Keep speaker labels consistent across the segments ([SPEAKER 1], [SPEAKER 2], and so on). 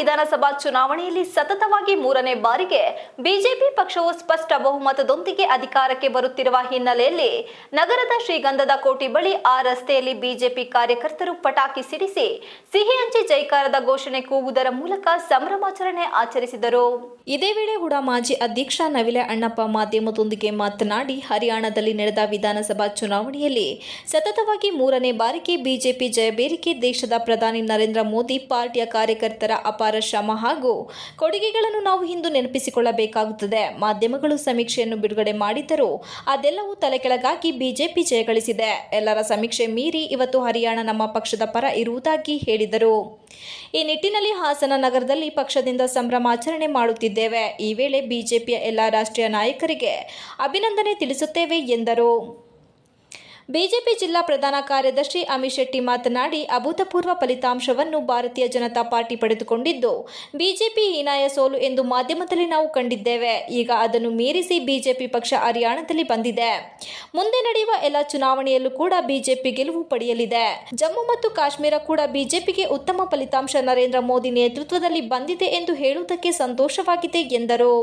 [SPEAKER 1] ವಿಧಾನಸಭಾ ಚುನಾವಣೆಯಲ್ಲಿ ಸತತವಾಗಿ 3ನೇ ಬಾರಿಗೆ ಬಿಜೆಪಿ ಪಕ್ಷವು ಸ್ಪಷ್ಟ ಬಹುಮತದೊಂದಿಗೆ ಅಧಿಕಾರಕ್ಕೆ ಬರುತ್ತಿರುವ ಹಿನ್ನೆಲೆಯಲ್ಲಿ ನಗರದ ಶ್ರೀಗಂಧದ ಕೋಟೆ ಬಳಿ ಆ ರಸ್ತೆಯಲ್ಲಿ ಬಿಜೆಪಿ ಕಾರ್ಯಕರ್ತರು ಪಟಾಕಿ ಸಿಡಿಸಿ ಸಿಹಿ ಹಂಚಿ ಜೈಕಾರದ ಘೋಷಣೆ ಕೂಗುವುದರ ಮೂಲಕ ಸಂಭ್ರಮಾಚರಣೆ ಆಚರಿಸಿದರು. ಇದೇ ವೇಳೆ ಹುಡಾ ಮಾಜಿ ಅಧ್ಯಕ್ಷ ನವಿಲೆ ಅಣ್ಣಪ್ಪ ಮಾಧ್ಯಮದೊಂದಿಗೆ ಮಾತನಾಡಿ, ಹರಿಯಾಣದಲ್ಲಿ ನಡೆದ ವಿಧಾನಸಭಾ ಚುನಾವಣೆಯಲ್ಲಿ ಸತತವಾಗಿ 3ನೇ ಬಾರಿಗೆ ಬಿಜೆಪಿ ಜಯಬೇರಿಕೆ ದೇಶದ ಪ್ರಧಾನಿ ನರೇಂದ್ರ ಮೋದಿ ಪಾರ್ಟಿಯ ಕಾರ್ಯಕರ್ತರ ಅಪಾರ ಶ್ರಮ ಹಾಗೂ ಕೊಡುಗೆಗಳನ್ನು ನಾವು ಇಂದು ನೆನಪಿಸಿಕೊಳ್ಳಬೇಕಾಗುತ್ತದೆ. ಮಾಧ್ಯಮಗಳು ಸಮೀಕ್ಷೆಯನ್ನು ಬಿಡುಗಡೆ ಮಾಡಿದ್ದರೂ ಅದೆಲ್ಲವೂ ತಲೆಕೆಳಗಾಗಿ ಬಿಜೆಪಿ ಜಯಗಳಿಸಿದೆ. ಎಲ್ಲರ ಸಮೀಕ್ಷೆ ಮೀರಿ ಇವತ್ತು ಹರಿಯಾಣ ನಮ್ಮ ಪಕ್ಷದ ಪರ ಇರುವುದಾಗಿ ಹೇಳಿದರು. ಈ ನಿಟ್ಟಿನಲ್ಲಿ ಹಾಸನ ನಗರದಲ್ಲಿ ಪಕ್ಷದಿಂದ ಸಂಭ್ರಮಾಚರಣೆ ಮಾಡುತ್ತಿದ್ದೇವೆ. ಈ ವೇಳೆ ಬಿಜೆಪಿಯ ಎಲ್ಲ ರಾಷ್ಟ್ರೀಯ ನಾಯಕರಿಗೆ ಅಭಿನಂದನೆ ತಿಳಿಸುತ್ತೇವೆ ಎಂದರು. ಬಿಜೆಪಿ ಜಿಲ್ಲಾ ಪ್ರಧಾನ ಕಾರ್ಯದರ್ಶಿ ಅಮಿತ್ ಶೆಟ್ಟಿ ಮಾತನಾಡಿ, ಅಭೂತಪೂರ್ವ ಫಲಿತಾಂಶವನ್ನು ಭಾರತೀಯ ಜನತಾ ಪಾರ್ಟಿ ಪಡೆದುಕೊಂಡಿದ್ದು ಬಿಜೆಪಿ ಹೀನಾಯ ಸೋಲು ಎಂದು ಮಾಧ್ಯಮದಲ್ಲಿ ನಾವು ಕಂಡಿದ್ದೇವೆ. ಈಗ ಅದನ್ನು ಮೀರಿಸಿ ಬಿಜೆಪಿ ಪಕ್ಷ ಹರಿಯಾಣದಲ್ಲಿ ಬಂದಿದೆ. ಮುಂದೆ ನಡೆಯುವ ಎಲ್ಲ ಚುನಾವಣೆಯಲ್ಲೂ ಕೂಡ ಬಿಜೆಪಿ ಗೆಲುವು ಪಡೆಯಲಿದೆ. ಜಮ್ಮು ಮತ್ತು ಕಾಶ್ಮೀರ ಕೂಡ ಬಿಜೆಪಿಗೆ ಉತ್ತಮ ಫಲಿತಾಂಶ ನರೇಂದ್ರ ಮೋದಿ ನೇತೃತ್ವದಲ್ಲಿ ಬಂದಿದೆ ಎಂದು ಹೇಳುವುದಕ್ಕೆ ಸಂತೋಷವಾಗಿದೆ ಎಂದರು.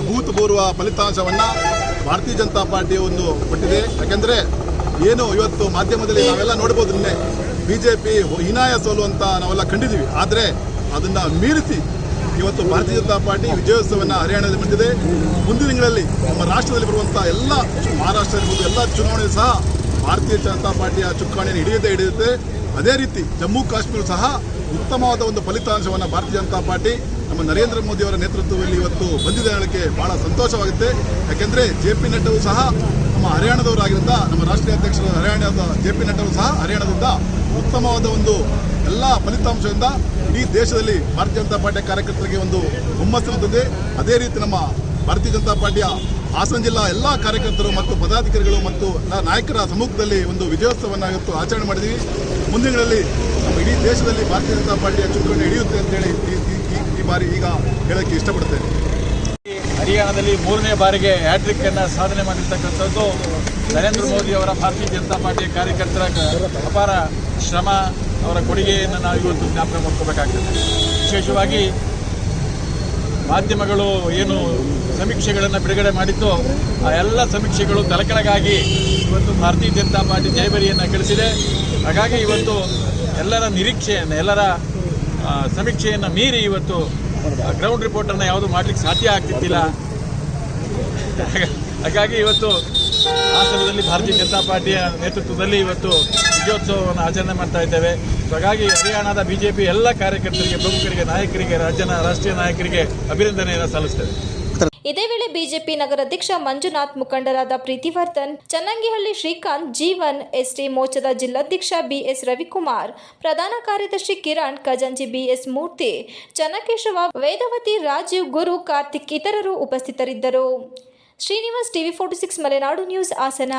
[SPEAKER 2] ಅಭೂತಪೂರ್ವ ಫಲಿತಾಂಶವನ್ನ ಭಾರತೀಯ ಜನತಾ ಪಾರ್ಟಿ ಒಂದು ಕೊಟ್ಟಿದೆ. ಯಾಕೆಂದ್ರೆ ಏನು ಇವತ್ತು ಮಾಧ್ಯಮದಲ್ಲಿ ನಾವೆಲ್ಲ ನೋಡಬಹುದು, ಬಿಜೆಪಿ ಹೀನಾಯ ಸೋಲು ಅಂತ ನಾವೆಲ್ಲ ಕಂಡಿದ್ದೀವಿ. ಆದರೆ ಅದನ್ನ ಮೀರಿಸಿ ಇವತ್ತು ಭಾರತೀಯ ಜನತಾ ಪಾರ್ಟಿ ವಿಜಯೋತ್ಸವವನ್ನು ಹರಿಯಾಣದಲ್ಲಿ ಬಂದಿದೆ. ಮುಂದಿನ ದಿನಗಳಲ್ಲಿ ನಮ್ಮ ರಾಷ್ಟ್ರದಲ್ಲಿ ಬರುವಂತಹ ಎಲ್ಲ ಮಹಾರಾಷ್ಟ್ರ ಇರ್ಬೋದು ಎಲ್ಲ ಚುನಾವಣೆ ಸಹ ಭಾರತೀಯ ಜನತಾ ಪಾರ್ಟಿಯ ಚುಕ್ಕಾಣಿಯನ್ನು ಹಿಡಿಯುತ್ತೆ. ಅದೇ ರೀತಿ ಜಮ್ಮು ಕಾಶ್ಮೀರ ಸಹ ಉತ್ತಮವಾದ ಒಂದು ಫಲಿತಾಂಶವನ್ನು ಭಾರತೀಯ ಜನತಾ ಪಾರ್ಟಿ ನಮ್ಮ ನರೇಂದ್ರ ಮೋದಿ ಅವರ ನೇತೃತ್ವದಲ್ಲಿ ಇವತ್ತು ಬಂದಿದೆ ಹೇಳಕ್ಕೆ ಬಹಳ ಸಂತೋಷವಾಗುತ್ತೆ. ಯಾಕೆಂದರೆ JP ನಡ್ಡಾವು ಸಹ ನಮ್ಮ ಹರಿಯಾಣದವರಾಗಿದ್ದ, ನಮ್ಮ ರಾಷ್ಟ್ರೀಯ ಅಧ್ಯಕ್ಷರು ಹರಿಯಾಣದ JP ನಡ್ಡಾವು ಸಹ ಹರಿಯಾಣದಿಂದ ಉತ್ತಮವಾದ ಒಂದು ಎಲ್ಲ ಫಲಿತಾಂಶದಿಂದ ಇಡೀ ದೇಶದಲ್ಲಿ ಭಾರತೀಯ ಜನತಾ ಪಾರ್ಟಿಯ ಕಾರ್ಯಕರ್ತರಿಗೆ ಒಂದು ಹುಮ್ಮಸ್ಸಿರುತ್ತದೆ. ಅದೇ ರೀತಿ ನಮ್ಮ ಭಾರತೀಯ ಜನತಾ ಪಾರ್ಟಿಯ ಹಾಸನ ಜಿಲ್ಲಾ ಎಲ್ಲ ಕಾರ್ಯಕರ್ತರು ಮತ್ತು ಪದಾಧಿಕಾರಿಗಳು ಮತ್ತು ಎಲ್ಲ ನಾಯಕರ ಸಮ್ಮುಖದಲ್ಲಿ ಒಂದು ವಿಜಯೋತ್ಸವವನ್ನು ಇವತ್ತು ಆಚರಣೆ ಮಾಡಿದ್ದೀವಿ. ಮುಂದಿನ ದಿನಗಳಲ್ಲಿ ನಮ್ಮ ಇಡೀ ದೇಶದಲ್ಲಿ ಭಾರತೀಯ ಜನತಾ ಪಾರ್ಟಿಯ ಚುಕ್ಕಾಣಿ ಹಿಡಿಯುತ್ತೆ ಅಂತೇಳಿ ಈ ಬಾರಿ ಈಗ ಹೇಳಕ್ಕೆ ಇಷ್ಟಪಡ್ತೇನೆ.
[SPEAKER 3] ಹರಿಯಾಣದಲ್ಲಿ 3ನೇ ಬಾರಿಗೆ ಹ್ಯಾಟ್ರಿಕ್ ಅನ್ನು ಸಾಧನೆ ಮಾಡಿರ್ತಕ್ಕಂಥದ್ದು ನರೇಂದ್ರ ಮೋದಿ ಅವರ ಭಾರತೀಯ ಜನತಾ ಪಾರ್ಟಿಯ ಕಾರ್ಯಕರ್ತರ ಅಪಾರ ಶ್ರಮ, ಅವರ ಕೊಡುಗೆಯನ್ನು ನಾವು ಇವತ್ತು ಜ್ಞಾಪಕ ಮಾಡ್ಕೋಬೇಕಾಗ್ತದೆ. ವಿಶೇಷವಾಗಿ ಮಾಧ್ಯಮಗಳು ಏನು ಸಮೀಕ್ಷೆಗಳನ್ನು ಬಿಡುಗಡೆ ಮಾಡಿದ್ದು ಆ ಎಲ್ಲ ಸಮೀಕ್ಷೆಗಳು ತಲೆಕೆಳಗಾಗಿ ಇವತ್ತು ಭಾರತೀಯ ಜನತಾ ಪಾರ್ಟಿ ಜಯಬೇರಿಯನ್ನು ಗಳಿಸಿದೆ. ಹಾಗಾಗಿ ಇವತ್ತು ಎಲ್ಲರ ನಿರೀಕ್ಷೆಯನ್ನು, ಎಲ್ಲರ ಸಮೀಕ್ಷೆಯನ್ನು ಮೀರಿ ಇವತ್ತು ಗ್ರೌಂಡ್ ರಿಪೋರ್ಟನ್ನು ಯಾವುದು ಮಾಡಲಿಕ್ಕೆ ಸಾಧ್ಯ ಆಗ್ತಿದ್ದಿಲ್ಲ. ಹಾಗಾಗಿ ಇವತ್ತು ಹಾಸನದಲ್ಲಿ ಭಾರತೀಯ ಜನತಾ ಪಾರ್ಟಿಯ ನೇತೃತ್ವದಲ್ಲಿ ಇವತ್ತು ವಿಜಯೋತ್ಸವವನ್ನು ಆಚರಣೆ ಮಾಡ್ತಾ ಇದ್ದೇವೆ. ಹಾಗಾಗಿ ಹರಿಯಾಣದ ಬಿಜೆಪಿ ಎಲ್ಲ ಕಾರ್ಯಕರ್ತರಿಗೆ, ಪ್ರಮುಖರಿಗೆ, ನಾಯಕರಿಗೆ, ರಾಷ್ಟ್ರೀಯ ನಾಯಕರಿಗೆ ಅಭಿನಂದನೆಯನ್ನು ಸಲ್ಲಿಸ್ತೇವೆ.
[SPEAKER 1] ಇದೇ ವೇಳೆ ಬಿಜೆಪಿ ನಗರಾಧ್ಯಕ್ಷ ಮಂಜುನಾಥ್, ಮುಖಂಡರಾದ ಪ್ರೀತಿವರ್ಧನ್, ಚನ್ನಂಗಿಹಳ್ಳಿ ಶ್ರೀಕಾಂತ್, ಜೀವನ್, ಎಸ್ಟಿ ಮೋರ್ಚಾದ ಜಿಲ್ಲಾಧ್ಯಕ್ಷ BS ರವಿಕುಮಾರ್, ಪ್ರಧಾನ ಕಾರ್ಯದರ್ಶಿ ಕಿರಣ್, ಖಜಾಂಚಿ BS ಮೂರ್ತಿ, ಚನ್ನಕೇಶವ, ವೇದವತಿ, ರಾಜೀವ್, ಗುರು, ಕಾರ್ತಿಕ್ ಇತರರು ಉಪಸ್ಥಿತರಿದ್ದರು. Srinivas, TV46 Malenadu news, Hassan.